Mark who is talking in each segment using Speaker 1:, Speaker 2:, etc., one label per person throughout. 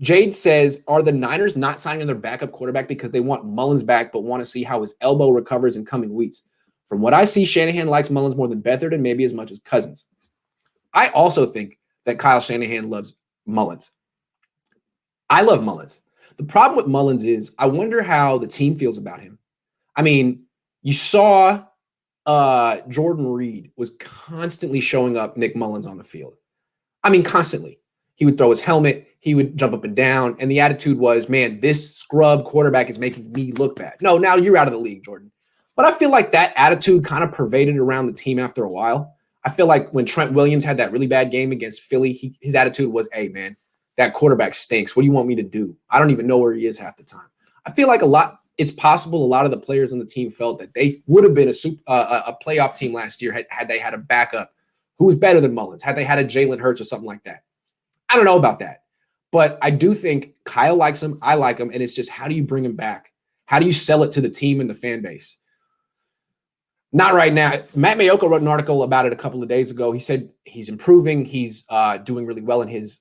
Speaker 1: Jade says, are the Niners not signing their backup quarterback because they want Mullens back but want to see how his elbow recovers in coming weeks? From what I see, Shanahan likes Mullens more than Beathard and maybe as much as Cousins. I also think that Kyle Shanahan loves Mullens. I love Mullens. The problem with Mullens is I wonder how the team feels about him. I mean, you saw Jordan Reed was constantly showing up Nick Mullens on the field. I mean, constantly. He would throw his helmet. He would jump up and down. And the attitude was, man, this scrub quarterback is making me look bad. No, now you're out of the league, Jordan. But I feel like that attitude kind of pervaded around the team after a while. I feel like when Trent Williams had that really bad game against Philly, his attitude was, hey, man, that quarterback stinks. What do you want me to do? I don't even know where he is half the time. I feel like it's possible a lot of the players on the team felt that they would have been a playoff team last year had they had a backup who was better than Mullens, had they had a Jalen Hurts or something like that. I don't know about that. But I do think Kyle likes him. I like him. And it's just, how do you bring him back? How do you sell it to the team and the fan base? Not right now. Matt Maiocco wrote an article about it a couple of days ago. He said he's improving. He's doing really well in his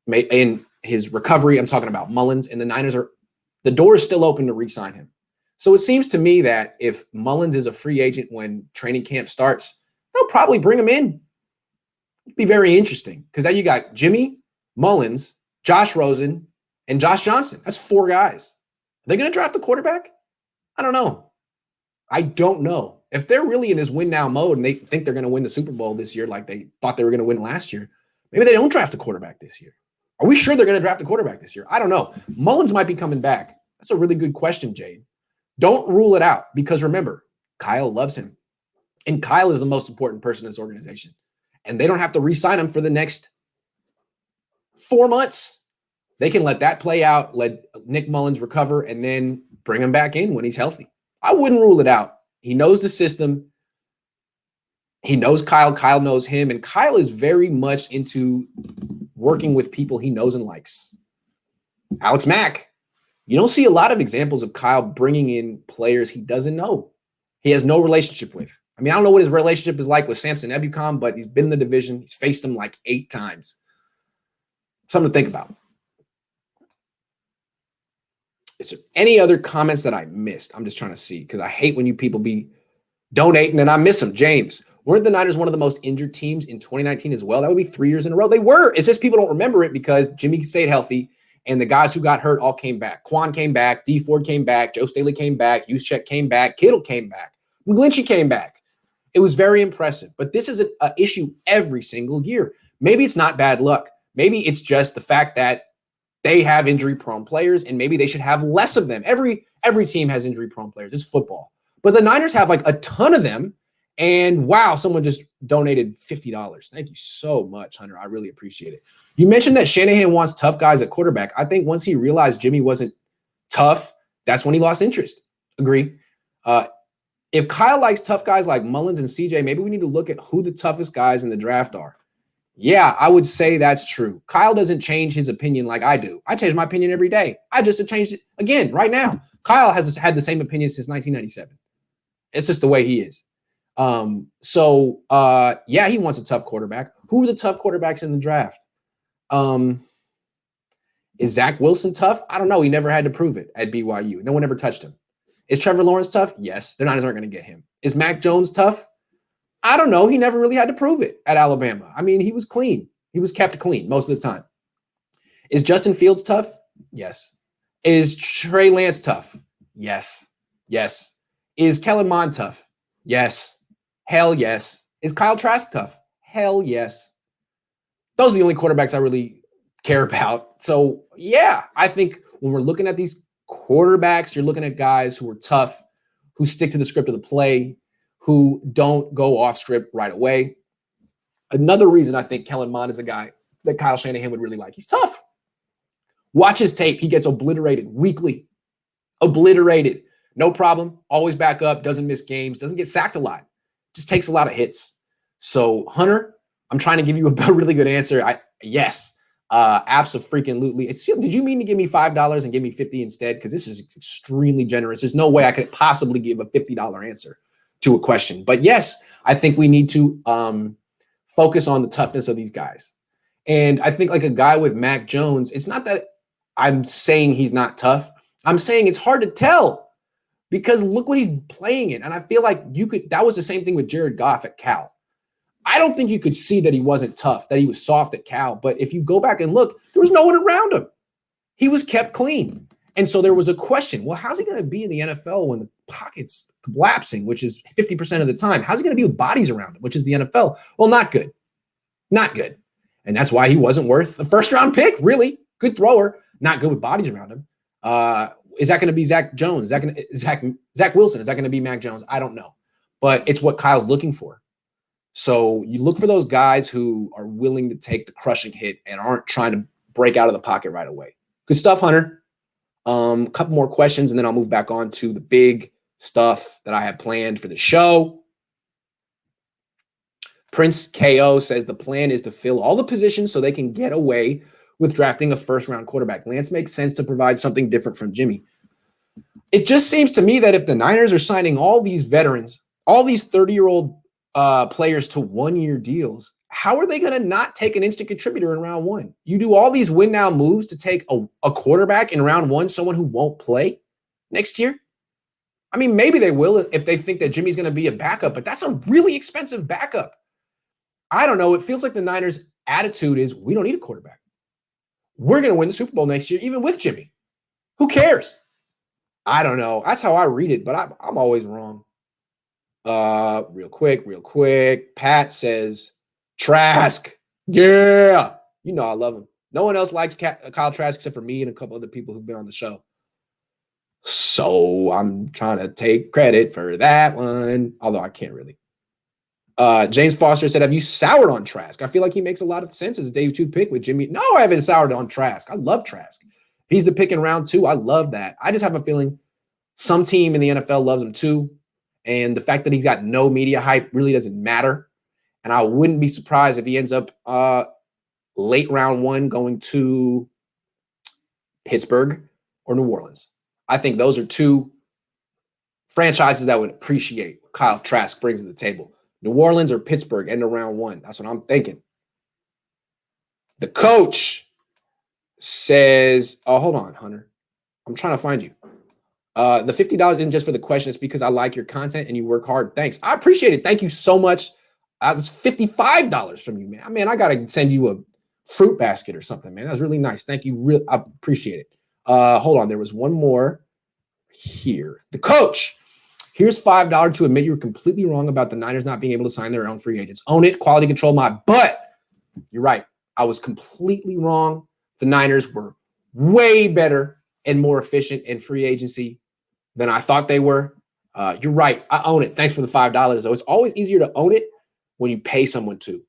Speaker 1: recovery. I'm talking about Mullens, and the Niners the door is still open to re-sign him. So it seems to me that if Mullens is a free agent when training camp starts, they'll probably bring him in. It'd be very interesting because then you got Jimmy, Mullens, Josh Rosen, and Josh Johnson. That's 4 guys. Are they going to draft a quarterback? I don't know. If they're really in this win now mode and they think they're going to win the Super Bowl this year like they thought they were going to win last year, maybe they don't draft a quarterback this year. Are we sure they're going to draft a quarterback this year? I don't know. Mullens might be coming back. That's a really good question, Jade. Don't rule it out because remember, Kyle loves him. And Kyle is the most important person in this organization. And they don't have to re-sign him for the next 4 months. They can let that play out, let Nick Mullens recover, and then bring him back in when he's healthy. I wouldn't rule it out. He knows the system. He knows Kyle. Kyle knows him. And Kyle is very much into working with people he knows and likes. Alex Mack. You don't see a lot of examples of Kyle bringing in players he doesn't know. He has no relationship with. I mean, I don't know what his relationship is like with Samson Ebukam, but he's been in the division. He's faced him like 8 times. Something to think about. Is there any other comments that I missed? I'm just trying to see because I hate when you people be donating and I miss them. James, weren't the Niners one of the most injured teams in 2019 as well? That would be 3 years in a row. They were. It's just people don't remember it because Jimmy stayed healthy and the guys who got hurt all came back. Cohn came back. D Ford came back. Joe Staley came back. Juszczyk came back. Kittle came back. McGlinchey came back. It was very impressive. But this is an issue every single year. Maybe it's not bad luck. Maybe it's just the fact that they have injury-prone players, and maybe they should have less of them. Every team has injury-prone players. It's football. But the Niners have like a ton of them, and wow, someone just donated $50. Thank you so much, Hunter. I really appreciate it. You mentioned that Shanahan wants tough guys at quarterback. I think once he realized Jimmy wasn't tough, that's when he lost interest. Agree. If Kyle likes tough guys like Mullens and CJ, maybe we need to look at who the toughest guys in the draft are. Yeah, I would say that's true. Kyle doesn't change his opinion like I do. I change my opinion every day. I just changed it again right now. Kyle has had the same opinion since 1997. It's just the way he is. Yeah, he wants a tough quarterback. Who are the tough quarterbacks in the draft? Is Zach Wilson tough? I don't know. He never had to prove it at BYU. No one ever touched him. Is Trevor Lawrence tough? Yes. The Niners aren't going to get him. Is Mac Jones tough? I don't know. He never really had to prove it at Alabama. I mean, he was clean. He was kept clean most of the time. Is Justin Fields tough? Yes. Is Trey Lance tough? Yes. Yes. Is Kellen Mond tough? Yes. Hell yes. Is Kyle Trask tough? Hell yes. Those are the only quarterbacks I really care about. So, yeah, I think when we're looking at these quarterbacks, you're looking at guys who are tough, who stick to the script of the play, who don't go off script right away. Another reason I think Kellen Mond is a guy that Kyle Shanahan would really like. He's tough. Watch his tape. He gets obliterated weekly. Obliterated. No problem. Always back up. Doesn't miss games. Doesn't get sacked a lot. Just takes a lot of hits. So, Hunter, I'm trying to give you a really good answer. Yes. Abso-freaking-lutely. Did you mean to give me $5 and give me $50 instead? Because this is extremely generous. There's no way I could possibly give a $50 answer to a question. But yes, I think we need to focus on the toughness of these guys. And I think like a guy with Mac Jones, it's not that I'm saying he's not tough. I'm saying it's hard to tell because look what he's playing in. And I feel like that was the same thing with Jared Goff at Cal. I don't think you could see that he wasn't tough, that he was soft at Cal. But if you go back and look, there was no one around him. He was kept clean. And so there was a question, well, how's he going to be in the NFL when the pocket's collapsing, which is 50% of the time? How's he going to be with bodies around him, which is the NFL? Well, not good. Not good. And that's why he wasn't worth the first-round pick, really. Good thrower, not good with bodies around him. Is that going to be Zach Jones? Is that going to Zach Wilson? Is that going to be Mac Jones? I don't know. But it's what Kyle's looking for. So you look for those guys who are willing to take the crushing hit and aren't trying to break out of the pocket right away. Good stuff, Hunter. A couple more questions, and then I'll move back on to the big stuff that I have planned for the show. Prince KO says the plan is to fill all the positions so they can get away with drafting a first-round quarterback. Lance makes sense to provide something different from Jimmy. It just seems to me that if the Niners are signing all these veterans, all these 30-year-old players to one-year deals, how are they going to not take an instant contributor in round one? You do all these win-now moves to take a quarterback in round one, someone who won't play next year? I mean, maybe they will if they think that Jimmy's going to be a backup, but that's a really expensive backup. I don't know. It feels like the Niners' attitude is we don't need a quarterback. We're going to win the Super Bowl next year, even with Jimmy. Who cares? I don't know. That's how I read it, but I'm always wrong. Real quick. Pat says, Trask. Yeah. You know I love him. No one else likes Kyle Trask except for me and a couple other people who've been on the show. So I'm trying to take credit for that one, although I can't really. James Foster said, have you soured on Trask? I feel like he makes a lot of sense as a day 2 pick with Jimmy. No, I haven't soured on Trask. I love Trask. If he's the pick in round 2, I love that. I just have a feeling some team in the NFL loves him too. And the fact that he's got no media hype really doesn't matter. And I wouldn't be surprised if he ends up late round 1 going to Pittsburgh or New Orleans. I think those are 2 franchises that would appreciate what Kyle Trask brings to the table. New Orleans or Pittsburgh end of round 1. That's what I'm thinking. The coach says, oh, hold on, Hunter. I'm trying to find you. The $50 isn't just for the question. It's because I like your content and you work hard. Thanks. I appreciate it. Thank you so much. That's $55 from you, man. Man, I got to send you a fruit basket or something, man. That's really nice. Thank you. I appreciate it. Hold on. There was one more here. The coach. Here's $5 to admit you were completely wrong about the Niners not being able to sign their own free agents. Own it. Quality control my butt. You're right. I was completely wrong. The Niners were way better and more efficient in free agency than I thought they were. You're right. I own it. Thanks for the $5, though. It's always easier to own it when you pay someone to.